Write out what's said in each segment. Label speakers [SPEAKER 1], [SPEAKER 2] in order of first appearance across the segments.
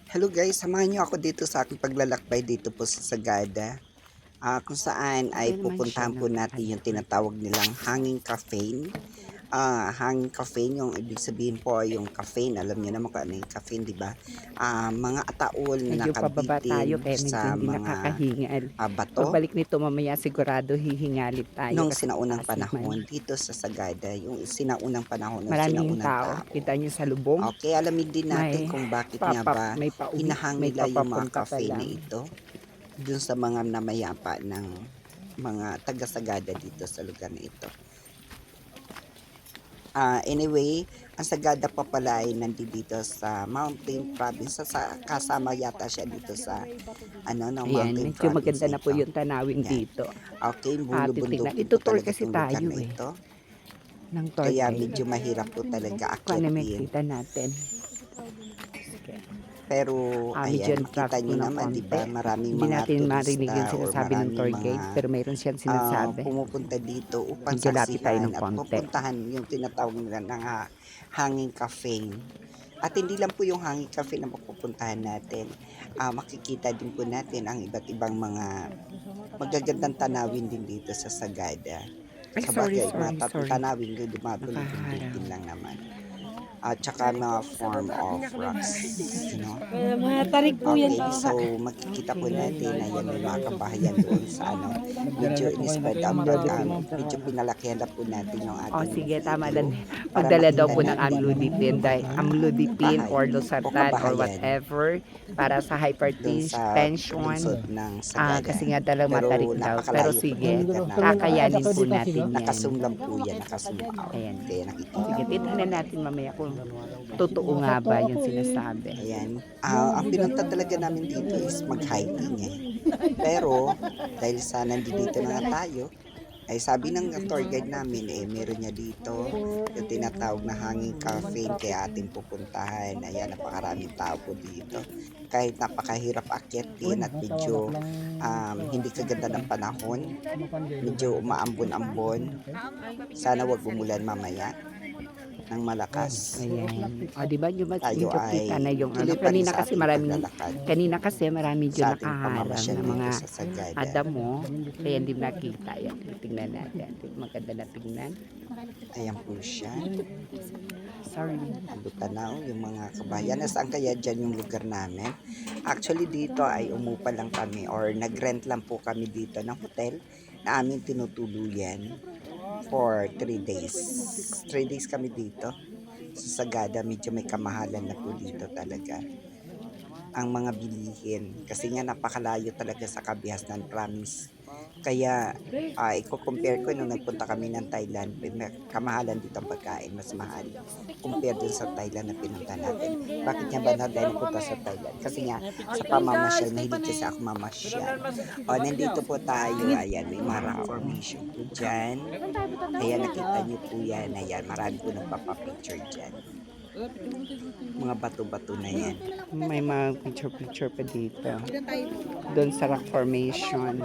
[SPEAKER 1] Hello guys, samahan niyo ako dito sa aking paglalakbay dito po sa Sagada. Kung saan ay
[SPEAKER 2] Okey naman siya
[SPEAKER 1] pupuntahan po
[SPEAKER 2] 'no,
[SPEAKER 1] natin yung
[SPEAKER 2] ayun.
[SPEAKER 1] tinatawag nilang hanging cafe. Hanging cafe yung ibig sabihin po ay yung caffeine, alam niyo naman kung ano yung caffeine, 'di ba? Mga ataol na
[SPEAKER 2] Medyo pababa tayo
[SPEAKER 1] nakabitin
[SPEAKER 2] kaya medyo
[SPEAKER 1] sa
[SPEAKER 2] hindi
[SPEAKER 1] mga
[SPEAKER 2] nakakahingal.
[SPEAKER 1] bato
[SPEAKER 2] Pagbalik nito mamaya sigurado hihingalin tayo
[SPEAKER 1] nung
[SPEAKER 2] kasi
[SPEAKER 1] sinaunang
[SPEAKER 2] mataas
[SPEAKER 1] panahon
[SPEAKER 2] naman.
[SPEAKER 1] dito sa Sagada, yung sinaunang panahon o
[SPEAKER 2] Maraming
[SPEAKER 1] sinaunang
[SPEAKER 2] tao,
[SPEAKER 1] tao.
[SPEAKER 2] kita niyo sa lubong,
[SPEAKER 1] Okay, alamin din natin
[SPEAKER 2] may
[SPEAKER 1] kung bakit nga ba
[SPEAKER 2] may pauwi,
[SPEAKER 1] hinahang
[SPEAKER 2] may
[SPEAKER 1] nila yung mga
[SPEAKER 2] papapunta pa
[SPEAKER 1] cafe na
[SPEAKER 2] lang.
[SPEAKER 1] ito dun sa mga namayapa ng mga taga-Sagada dito sa lugar na ito. Anyway, ang Sagada pa pala ay nandito sa Mountain Province, kasama yata siya dito sa ano ng
[SPEAKER 2] Ayan,
[SPEAKER 1] Mountain
[SPEAKER 2] medyo
[SPEAKER 1] Province
[SPEAKER 2] maganda
[SPEAKER 1] na
[SPEAKER 2] na po
[SPEAKER 1] ito.
[SPEAKER 2] yung tanawin
[SPEAKER 1] Yan.
[SPEAKER 2] dito.
[SPEAKER 1] Okay,
[SPEAKER 2] Titignan,
[SPEAKER 1] bulubundukin po
[SPEAKER 2] ito-tour
[SPEAKER 1] talaga
[SPEAKER 2] kasi
[SPEAKER 1] itong lugar
[SPEAKER 2] tayo,
[SPEAKER 1] na
[SPEAKER 2] eh,
[SPEAKER 1] ito.
[SPEAKER 2] ng tour
[SPEAKER 1] Kaya
[SPEAKER 2] guide.
[SPEAKER 1] medyo mahirap po talaga
[SPEAKER 2] Kung ano
[SPEAKER 1] akyatin.
[SPEAKER 2] makikita natin. Sige.
[SPEAKER 1] Pero
[SPEAKER 2] Medyo
[SPEAKER 1] ayan, makita
[SPEAKER 2] traffic
[SPEAKER 1] niyo
[SPEAKER 2] muna
[SPEAKER 1] naman 'di
[SPEAKER 2] konti.
[SPEAKER 1] ba, maraming
[SPEAKER 2] Hindi
[SPEAKER 1] mga
[SPEAKER 2] natin marinig yung
[SPEAKER 1] turista or
[SPEAKER 2] sinasabi ng
[SPEAKER 1] maraming
[SPEAKER 2] tour
[SPEAKER 1] mga
[SPEAKER 2] guide, pero mayroon siyang sinasabi.
[SPEAKER 1] pumupunta dito upang
[SPEAKER 2] Medyo lapit tayo
[SPEAKER 1] saksihan
[SPEAKER 2] ng
[SPEAKER 1] at
[SPEAKER 2] konti.
[SPEAKER 1] pupuntahan yung tinatawag nila ng hanging cafe. At hindi lang po yung hanging cafe na mapupuntahan natin. Makikita din po natin ang iba't ibang mga magagandang tanawin din dito sa Sagada.
[SPEAKER 2] Ay, sorry,
[SPEAKER 1] Sabagay, mga
[SPEAKER 2] sorry, sorry.
[SPEAKER 1] tanawin yung
[SPEAKER 2] Nakaharang.
[SPEAKER 1] dumudugtong lang naman. At saka mga form of rocks, you know.
[SPEAKER 3] Mga tarik po yan
[SPEAKER 1] Okay,
[SPEAKER 3] baka.
[SPEAKER 1] so makikita po
[SPEAKER 2] Okay.
[SPEAKER 1] natin na yan may mga kabahayan doon sa ano, medyo in-spread out, medyo pinalakihan na po natin yung ating
[SPEAKER 2] Sige, tama
[SPEAKER 1] video
[SPEAKER 2] lang.
[SPEAKER 1] para
[SPEAKER 2] Magdala daw
[SPEAKER 1] makita
[SPEAKER 2] po ng
[SPEAKER 1] natin
[SPEAKER 2] amlodipine,
[SPEAKER 1] yung mga
[SPEAKER 2] amlodipine
[SPEAKER 1] bahay
[SPEAKER 2] or
[SPEAKER 1] o
[SPEAKER 2] losartan or
[SPEAKER 1] kabahayan
[SPEAKER 2] whatever para sa
[SPEAKER 1] doon sa
[SPEAKER 2] hypertension.
[SPEAKER 1] lungsod ng Sagada.
[SPEAKER 2] Kasi nga talagang matarik
[SPEAKER 1] Pero
[SPEAKER 2] daw. Pero
[SPEAKER 1] napakalayo po ng
[SPEAKER 2] sige,
[SPEAKER 1] lugar namin.
[SPEAKER 2] kakayanin po natin yan.
[SPEAKER 1] Naka-zoom lang po yan, naka-zoom out.
[SPEAKER 2] Ayan.
[SPEAKER 1] Kaya nakikita
[SPEAKER 2] Sige,
[SPEAKER 1] po
[SPEAKER 2] titignan
[SPEAKER 1] natin.
[SPEAKER 2] natin mamaya kung totoo nga ba yung sinasabi.
[SPEAKER 1] Ayan. Ang pinunta talaga namin dito is mag-hiking eh. Pero dahil sa nandito na nga tayo, ay sabi ng tour guide namin meron niya dito yung tinatawag na hanging cafe kaya ating pupuntahan. Ayan, napakaraming tao po dito. Kahit napakahirap akyatin at medyo hindi kaganda ng panahon, medyo umaambon-ambon. Sana wag umulan mamaya ng malakas.
[SPEAKER 2] Ayan. 'Di ba
[SPEAKER 1] Tayo
[SPEAKER 2] medyo kita na
[SPEAKER 1] ay
[SPEAKER 2] yung ano.
[SPEAKER 1] tuloy pa rin sa ating
[SPEAKER 2] Kanina kasi marami medyo
[SPEAKER 1] sa ating
[SPEAKER 2] nakaharang
[SPEAKER 1] pamamasyal
[SPEAKER 2] na mga
[SPEAKER 1] dito sa Sagada.
[SPEAKER 2] damo, kaya hindi nakita. Yan, titignan natin. Maganda na tingnan.
[SPEAKER 1] Ayan po siya.
[SPEAKER 2] Sorry.
[SPEAKER 1] Tanaw yung mga kabayan. Nasaan kaya dyan yung lugar namin? Actually dito ay umupa lang kami or nag-rent lang po kami dito ng hotel na aming tinutuluyan for 3 days. 3 days kami dito. Sa Sagada, medyo may kamahalan na po dito talaga ang mga bilihin kasi nga napakalayo talaga sa Kabiasnan Province. Kaya i-compare ko nung nagpunta kami ng Thailand, kamahalan dito ang pagkain, mas mahal compare dun sa Thailand na pinunta natin. Bakit nga ba na tayo napunta sa Thailand? Kasi nga sa pamamasyal, mahilig kasi ako mamasyal. Nandito po tayo, ayan, may mga rock formation po dyan. Ayan, nakita niyo po yan, ayan, marami po nagpapapicture dyan. Mga bato-bato na yan.
[SPEAKER 2] May mga picture pa dito. Doon sa rock formation.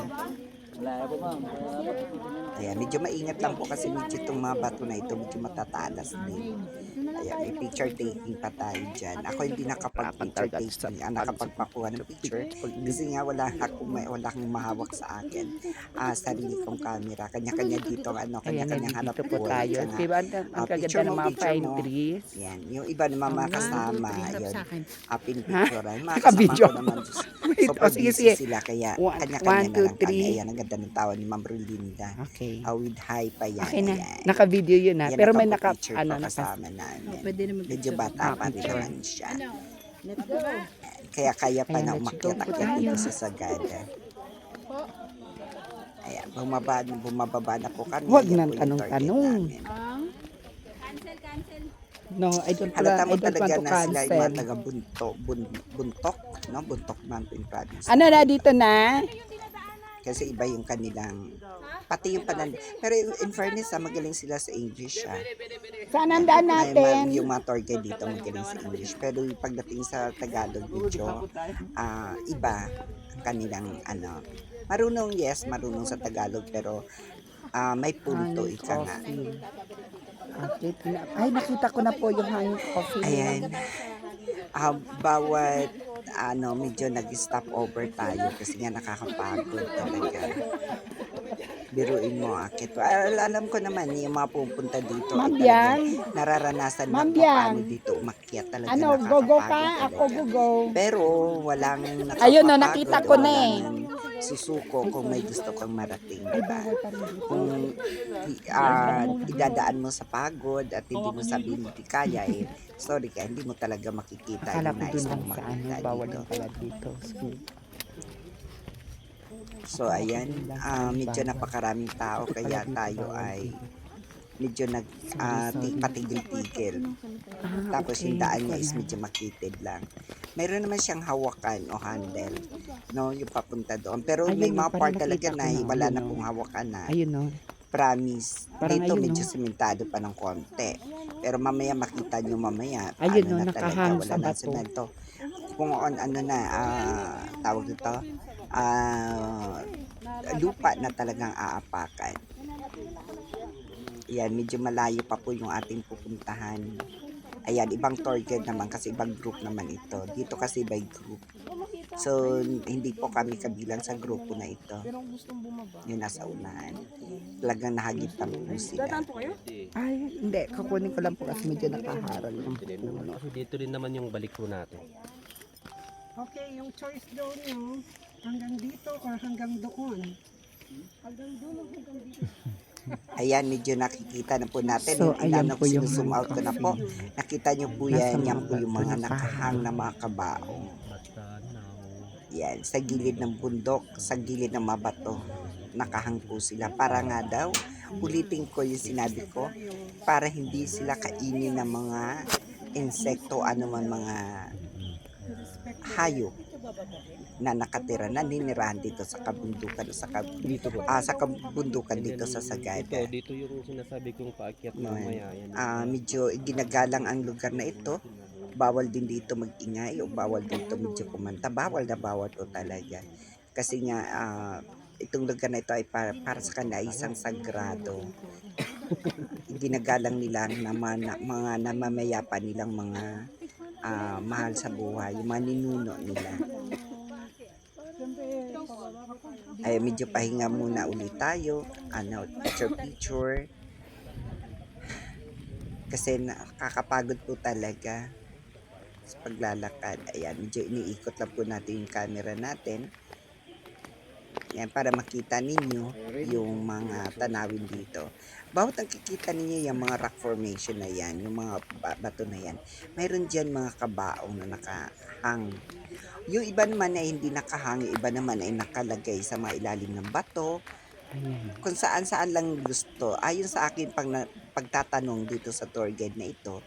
[SPEAKER 1] Ayan, medyo maingat lang po kasi medyo itong mga bato na ito, medyo matatalas din. Ayan, may picture taking pa tayo dyan. Ako hindi nakapag-picture taking, nakapagpakuha ng picture kasi nga wala akong mahawak sa akin. Sarili kong camera, kanya-kanya dito, kanya-kanyang hanap
[SPEAKER 2] Dito po
[SPEAKER 1] buhay.
[SPEAKER 2] tayo. Diba ang
[SPEAKER 1] Picture
[SPEAKER 2] kaganda ng
[SPEAKER 1] mo,
[SPEAKER 2] mga
[SPEAKER 1] picture
[SPEAKER 2] pine
[SPEAKER 1] mo.
[SPEAKER 2] trees?
[SPEAKER 1] Yan, yung iba naman mga kasama, yun, pinipicturean. Mga kasama
[SPEAKER 2] Naka-video.
[SPEAKER 1] ko naman,
[SPEAKER 2] Wait,
[SPEAKER 1] super
[SPEAKER 2] sige,
[SPEAKER 1] busy
[SPEAKER 2] sige.
[SPEAKER 1] sila, kaya
[SPEAKER 2] 1,
[SPEAKER 1] kanya-kanya na
[SPEAKER 2] 2,
[SPEAKER 1] lang kami.
[SPEAKER 2] 3.
[SPEAKER 1] Ayan, ang ganda ng tawa ni Ma'am Rolinda.
[SPEAKER 2] Okay.
[SPEAKER 1] With hi pa yan,
[SPEAKER 2] Okay na.
[SPEAKER 1] ayan.
[SPEAKER 2] Naka-video yun ha.
[SPEAKER 1] Yan,
[SPEAKER 2] Pero may
[SPEAKER 1] nakapag-picture pa kasama namin.
[SPEAKER 3] Pwede naman
[SPEAKER 1] Medyo bata pa rin
[SPEAKER 2] picture.
[SPEAKER 1] naman siya. Kaya kaya pa
[SPEAKER 2] Ayan,
[SPEAKER 1] na
[SPEAKER 2] let's go po
[SPEAKER 1] umakyat-akyat
[SPEAKER 2] tayo.
[SPEAKER 1] dito sa Sagada. Ayan, bumababa na po kami.
[SPEAKER 2] Huwag
[SPEAKER 1] Yan
[SPEAKER 2] nang
[SPEAKER 1] po yung target
[SPEAKER 2] tanong-tanong.
[SPEAKER 1] namin.
[SPEAKER 2] No, I don't
[SPEAKER 1] Halata mo
[SPEAKER 2] want
[SPEAKER 1] talaga
[SPEAKER 2] to
[SPEAKER 1] na sila yung mga
[SPEAKER 2] cancel.
[SPEAKER 1] taga Buntok, no? Buntok Mountain Province.
[SPEAKER 2] Ano na dito na?
[SPEAKER 1] Kasi iba yung kanilang, pati yung pero in fairness magaling sila sa English
[SPEAKER 2] Saan ang daan natin?
[SPEAKER 1] yung mga tour guide dito magaling sa English. Pero yung pagdating sa Tagalog medyo iba ang kanilang marunong sa Tagalog pero may punto ika nga.
[SPEAKER 2] Okay. Ay, nakita ko na po yung hanging coffee.
[SPEAKER 1] Ayan. Bawat medyo nag-stop over tayo kasi nga nakakapagod talaga. Biruin mo, akit. Alam ko naman, yung mga pupunta dito ay
[SPEAKER 3] Ma'am
[SPEAKER 1] talagang
[SPEAKER 3] Biang,
[SPEAKER 1] nararanasan
[SPEAKER 3] Ma'am
[SPEAKER 1] lang kung paano
[SPEAKER 3] Biang.
[SPEAKER 1] dito umakyat talaga,
[SPEAKER 3] ano, gogo ka?
[SPEAKER 1] nakakapagod
[SPEAKER 3] Ako
[SPEAKER 1] talaga.
[SPEAKER 3] gogo.
[SPEAKER 1] Pero walang
[SPEAKER 3] Ayun, no,
[SPEAKER 1] nakakapagod
[SPEAKER 3] nakita
[SPEAKER 1] o
[SPEAKER 3] ko na
[SPEAKER 1] walang
[SPEAKER 3] eh.
[SPEAKER 1] susuko kung may gusto kang marating,
[SPEAKER 3] Ay,
[SPEAKER 1] diba?
[SPEAKER 3] bawal pa rin dito.
[SPEAKER 1] Kung idadaan mo sa pagod at hindi mo sabihin hindi kaya sorry ka, hindi mo talaga makikita
[SPEAKER 2] Akala
[SPEAKER 1] yung
[SPEAKER 2] ko
[SPEAKER 1] nais
[SPEAKER 2] dun lang
[SPEAKER 1] mong
[SPEAKER 2] sa ano,
[SPEAKER 1] makita
[SPEAKER 2] bawal
[SPEAKER 1] dito.
[SPEAKER 2] din pala dito.
[SPEAKER 1] So ayan, medyo napakaraming tao kaya
[SPEAKER 2] dito
[SPEAKER 1] tayo
[SPEAKER 2] bawal
[SPEAKER 1] ay
[SPEAKER 2] dito.
[SPEAKER 1] medyo
[SPEAKER 2] Sorry.
[SPEAKER 1] patigil-tigil. Tapos yung daan niya is medyo makitid lang. Mayroon naman siyang hawakan o handle, no, yung papunta doon. Pero
[SPEAKER 2] Ayun,
[SPEAKER 1] may
[SPEAKER 2] no,
[SPEAKER 1] mga
[SPEAKER 2] parang
[SPEAKER 1] part talaga
[SPEAKER 2] nakita ko
[SPEAKER 1] na
[SPEAKER 2] na,
[SPEAKER 1] wala
[SPEAKER 2] ayun,
[SPEAKER 1] na
[SPEAKER 2] no.
[SPEAKER 1] pong hawakan na.
[SPEAKER 2] Ayun, no.
[SPEAKER 1] Promise.
[SPEAKER 2] Parang
[SPEAKER 1] Dito
[SPEAKER 2] ayun,
[SPEAKER 1] medyo
[SPEAKER 2] no.
[SPEAKER 1] simentado pa ng konti. Pero mamaya makita nyo mamaya,
[SPEAKER 2] Ayun, no,
[SPEAKER 1] ano na talaga,
[SPEAKER 2] nakahang
[SPEAKER 1] wala
[SPEAKER 2] sa
[SPEAKER 1] na
[SPEAKER 2] bato.
[SPEAKER 1] semento. Kung ano na, tawag dito, lupa na talagang aapakan. Yan, medyo malayo pa po yung ating pupuntahan. Ayan, ibang tour guide naman kasi ibang group naman ito. Dito kasi by group. So, hindi po kami kabilang sa grupo na ito. Yung nasa unahan. Talagang nahagitan po sila.
[SPEAKER 2] Ay, hindi. Kukunin ko lang po kasi medyo nakaharang ng puno.
[SPEAKER 4] Kasi dito rin naman yung balik ko natin.
[SPEAKER 5] Okay, yung choice daw nyo, hanggang dito or hanggang doon? Hanggang doon o hanggang dito?
[SPEAKER 1] Ayan, medyo nakikita na po natin.
[SPEAKER 2] So,
[SPEAKER 1] Yung
[SPEAKER 2] ayan po yung
[SPEAKER 1] zoom out ko na po.
[SPEAKER 2] coffee.
[SPEAKER 1] Nakita nyo po
[SPEAKER 2] Nasa
[SPEAKER 1] yan. Yan
[SPEAKER 2] mga
[SPEAKER 1] po yung
[SPEAKER 2] bato
[SPEAKER 1] mga
[SPEAKER 2] na
[SPEAKER 1] nakahang na mga kabaong. Yan, sa gilid ng bundok, sa gilid ng mga bato. Nakahang po sila. Para nga daw, ulitin ko yung sinabi ko, para hindi sila kainin ng mga insekto, ano man mga hayop na nakatira, naninirahan dito sa kabundukan, sa kabundukan dito sa Sagada.
[SPEAKER 4] Dito yung sinasabi kong paakyat mamaya. Yan.
[SPEAKER 1] Medyo ginagalang ang lugar na ito. Bawal din dito mag-ingay o bawal dito medyo kumanta. Bawal na bawal to talaga. Kasi nga, itong lugar na ito ay para sa kanila ay isang sagrado. Ginagalang nila ng mga namamayapa nilang mga mahal sa buhay, yung mga ninuno nila. Ay, medyo pahinga muna ulit tayo. Picture. Kasi nakakapagod po talaga sa paglalakad. Ayan, medyo iniikot lang po natin yung camera natin. Yan, para makita ninyo yung mga tanawin dito. Bawat nakikita ninyo yung mga rock formation na yan, yung mga bato na yan, mayroon dyan mga kabaong na nakahang. Yung iba naman ay hindi nakahang, yung iba naman ay nakalagay sa mga ilalim ng bato.
[SPEAKER 2] Ayan.
[SPEAKER 1] Kung saan-saan lang gusto. Ayon sa akin pagtatanong dito sa tour guide na ito,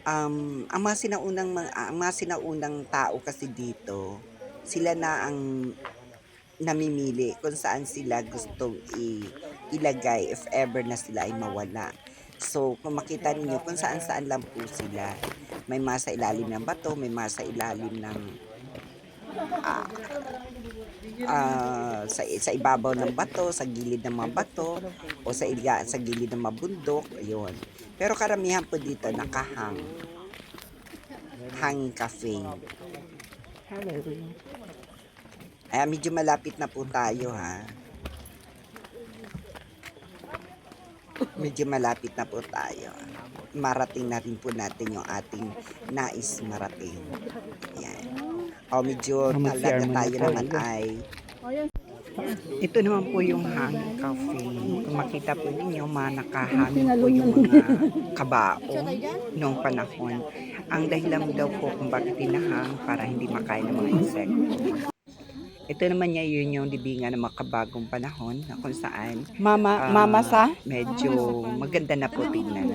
[SPEAKER 1] ang mga sinaunang tao kasi dito, sila na ang namimili kung saan sila gustong ilagay if ever na sila ay mawala. So, kung makita ninyo kung saan-saan lang po sila. May mga sa ilalim ng bato, may mga sa ilalim ng sa ibabaw ng bato, sa gilid ng mga bato, o sa gilid ng mga bundok, ayun. Pero karamihan po dito nakahang. Hanging cafe.
[SPEAKER 2] Hello.
[SPEAKER 1] Ay, medyo malapit na po tayo, ha. Medyo malapit na po tayo. Marating na rin po natin yung ating nais marating. Yan. Medyo talaga tayo naman ay ito naman po yung hanging cafe. Kung makita po ninyo, mga nakahanging po yung mga kabaong noong panahon. Ang dahilan daw po kung bakit tinahang para hindi makain ng mga insekto. Ito naman niya yun yung libingan ng mga kabagong panahon na kung saan
[SPEAKER 2] Mama sa?
[SPEAKER 1] medyo maganda na po tignan,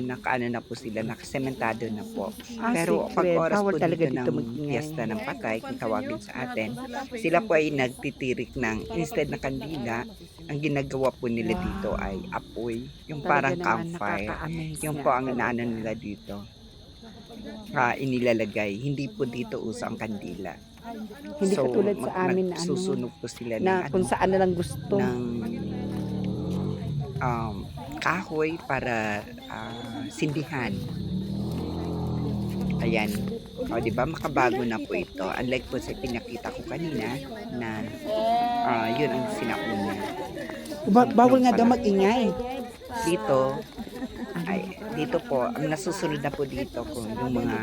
[SPEAKER 1] nakaano na po sila, nakasementado na po. Pero pag
[SPEAKER 2] secret.
[SPEAKER 1] oras
[SPEAKER 2] Bawal
[SPEAKER 1] po
[SPEAKER 2] talaga
[SPEAKER 1] dito
[SPEAKER 2] dito
[SPEAKER 1] ng
[SPEAKER 2] mag-ingay.
[SPEAKER 1] piyesta ng patay, kung tawagin sa atin, sila po ay nagtitirik ng, instead na kandila, ang ginagawa po nila dito ay apoy, yung parang campfire. Yung po ang inaano nila dito. Inilalagay. Hindi po dito uso ang kandila.
[SPEAKER 2] Hindi katulad sa amin na
[SPEAKER 1] susunog po sila
[SPEAKER 2] na kung saan na lang gusto.
[SPEAKER 1] ng kahoy para sindihan. Ayan. O, di ba makabago na po ito. Unlike po sa pinakita ko kanina na yun ang sinauna.
[SPEAKER 2] Bawal nga daw mag-ingay.
[SPEAKER 1] Dito, dito po, ang nasusunod na po dito kung yung mga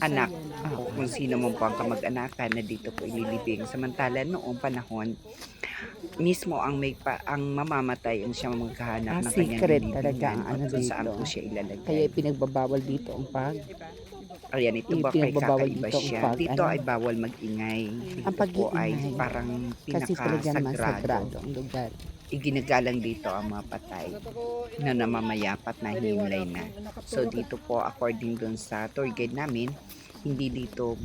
[SPEAKER 1] anak o kung sino mo po ang kamag-anakan na dito po ililibing. Samantala noong panahon, mismo ang ang mamamatay ang siya maghahanap ng kanyang
[SPEAKER 2] Secret
[SPEAKER 1] lilibingan
[SPEAKER 2] talaga ang
[SPEAKER 1] at
[SPEAKER 2] ano
[SPEAKER 1] kung saan
[SPEAKER 2] dito.
[SPEAKER 1] po siya ilalagay.
[SPEAKER 2] Kaya ipinagbabawal dito ang pag.
[SPEAKER 1] Ayan, ito ba kay
[SPEAKER 2] Pinagbabawal
[SPEAKER 1] kakaiba
[SPEAKER 2] dito ang
[SPEAKER 1] siya?
[SPEAKER 2] pag,
[SPEAKER 1] Dito
[SPEAKER 2] ano?
[SPEAKER 1] ay bawal mag-ingay. Dito
[SPEAKER 2] Ang
[SPEAKER 1] po ay
[SPEAKER 2] pag-iingay.
[SPEAKER 1] parang
[SPEAKER 2] Kasi talaga naman
[SPEAKER 1] pinakasagrado.
[SPEAKER 2] sagrado ang lugar.
[SPEAKER 1] Iginagalang dito ang mga patay na namamayapat na hinimlay na. So dito po, according dun sa tour guide namin, hindi dito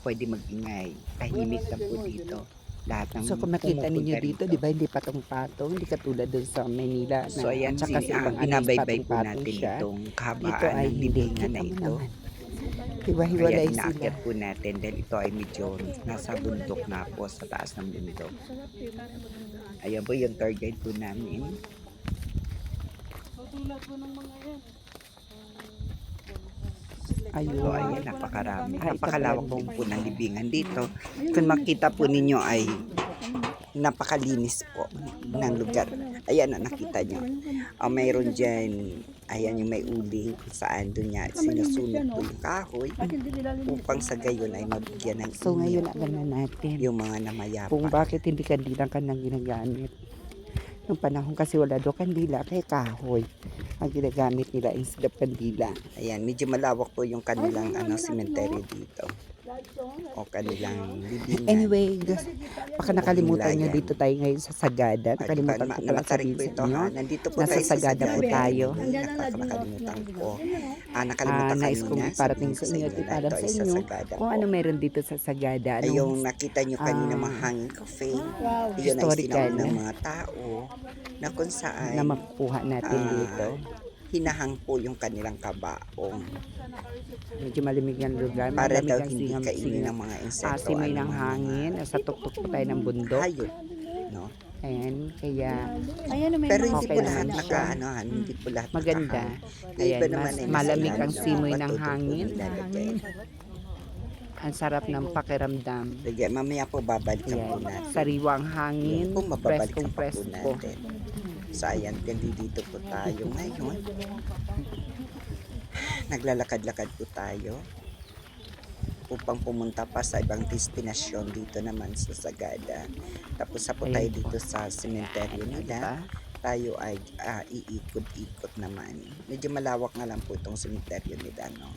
[SPEAKER 1] pwede mag-ingay. Tahimik lang po dito. Lahat ng
[SPEAKER 2] So kung makita ninyo
[SPEAKER 1] pumupunta
[SPEAKER 2] dito, di ba hindi patong-patong, hindi katulad dun sa Manila.
[SPEAKER 1] So ayan,
[SPEAKER 2] tsaka sa ibang
[SPEAKER 1] binabaybay po
[SPEAKER 2] patong-patong
[SPEAKER 1] natin
[SPEAKER 2] siya.
[SPEAKER 1] itong
[SPEAKER 2] Dito
[SPEAKER 1] kahabaan
[SPEAKER 2] ay
[SPEAKER 1] ng
[SPEAKER 2] hindi.
[SPEAKER 1] libingan
[SPEAKER 2] Kita
[SPEAKER 1] na
[SPEAKER 2] mo
[SPEAKER 1] ito.
[SPEAKER 2] naman.
[SPEAKER 1] Kaya
[SPEAKER 2] Hiwa-hiwalay sila.
[SPEAKER 1] inaakyat po natin dahil ito ay medyo nasa bundok na po sa taas ng bundok. Ayan po yung tour guide po namin.
[SPEAKER 2] Ayun.
[SPEAKER 1] So ayan, napakarami.
[SPEAKER 2] Ay,
[SPEAKER 1] Napakalawak
[SPEAKER 2] ito
[SPEAKER 1] din po ng libingan dito. Kung makita po ninyo ay napakalinis po ng lugar. Ayan na nakita nyo. Mayroon dyan, ayan yung may uling kung saan doon niya sinusunod po yung kahoy upang sa gayon ay mabigyan ng
[SPEAKER 2] So ngayon
[SPEAKER 1] init
[SPEAKER 2] alam na natin
[SPEAKER 1] yung mga namayapa.
[SPEAKER 2] kung bakit hindi kandila ka nang ginagamit. Nung panahon kasi wala daw kandila, kaya kahoy ang ginagamit nila instead of kandila.
[SPEAKER 1] Ayan, medyo malawak po yung kanilang cemetery dito. O kanilang libingan.
[SPEAKER 2] Anyway, baka nakalimutan nyo
[SPEAKER 1] Hilayan.
[SPEAKER 2] dito tayo ngayon sa Sagada. Nakalimutan ko pala
[SPEAKER 1] Namatarik
[SPEAKER 2] sabihin
[SPEAKER 1] po
[SPEAKER 2] sa
[SPEAKER 1] ito
[SPEAKER 2] inyo.
[SPEAKER 1] ha. Nandito po
[SPEAKER 2] Nasa
[SPEAKER 1] tayo sa
[SPEAKER 2] Sagada po
[SPEAKER 1] Sagada.
[SPEAKER 2] tayo.
[SPEAKER 1] Nakakalimutan ko. Nakalimutan
[SPEAKER 2] Nais
[SPEAKER 1] kanina.
[SPEAKER 2] kong iparating
[SPEAKER 1] sabihin
[SPEAKER 2] sa
[SPEAKER 1] ko
[SPEAKER 2] inyo at
[SPEAKER 1] na
[SPEAKER 2] iparam
[SPEAKER 1] ito
[SPEAKER 2] sa
[SPEAKER 1] ay
[SPEAKER 2] inyo
[SPEAKER 1] Sagada
[SPEAKER 2] kung
[SPEAKER 1] po.
[SPEAKER 2] ano meron dito sa Sagada.
[SPEAKER 1] Ay, yung
[SPEAKER 2] Anong
[SPEAKER 1] nakita nyo kanina mahanging cafe. Yun ay
[SPEAKER 2] Historical,
[SPEAKER 1] sinaunang
[SPEAKER 2] eh.
[SPEAKER 1] mga tao na kung saan
[SPEAKER 2] na makukuha natin dito.
[SPEAKER 1] hinahang po yung kanilang kabaong
[SPEAKER 2] Medyo malimig ang lugar.
[SPEAKER 1] para
[SPEAKER 2] Malamig
[SPEAKER 1] daw
[SPEAKER 2] ang
[SPEAKER 1] hindi kainin
[SPEAKER 2] singam-singam.
[SPEAKER 1] ng mga insekto.
[SPEAKER 2] Simoy
[SPEAKER 1] ano
[SPEAKER 2] ng
[SPEAKER 1] man,
[SPEAKER 2] hangin. Nasa tuktok po tayo ng bundok.
[SPEAKER 1] hayop. No?
[SPEAKER 2] Ayan, kaya
[SPEAKER 1] Pero hindi
[SPEAKER 2] Okay
[SPEAKER 1] po
[SPEAKER 2] naman
[SPEAKER 1] lahat
[SPEAKER 2] siya.
[SPEAKER 1] hindi po lahat
[SPEAKER 2] maganda.
[SPEAKER 1] nakahang. Yung
[SPEAKER 2] Ayan,
[SPEAKER 1] iba naman
[SPEAKER 2] mas
[SPEAKER 1] ay
[SPEAKER 2] malamig
[SPEAKER 1] nasa
[SPEAKER 2] ang
[SPEAKER 1] ilalim
[SPEAKER 2] simoy ng
[SPEAKER 1] bato doon po
[SPEAKER 2] hangin.
[SPEAKER 1] nilalagay.
[SPEAKER 2] Ang sarap ng pakiramdam.
[SPEAKER 1] Sige, mamaya po babalikan po
[SPEAKER 2] Ayan,
[SPEAKER 1] natin.
[SPEAKER 2] sariwang hangin,
[SPEAKER 1] Kung mababalikan
[SPEAKER 2] preskong
[SPEAKER 1] pa po
[SPEAKER 2] presko.
[SPEAKER 1] natin. So ayan, dito po tayo ngayon. Naglalakad-lakad po tayo upang pumunta pa sa ibang destinasyon dito naman sa Sagada. Tapos sa po tayo
[SPEAKER 2] Ayan po.
[SPEAKER 1] dito sa sementeryo nila.
[SPEAKER 2] Diba?
[SPEAKER 1] Tayo ay iikot-ikot naman. Medyo malawak nga lang po itong sementeryo nila, no?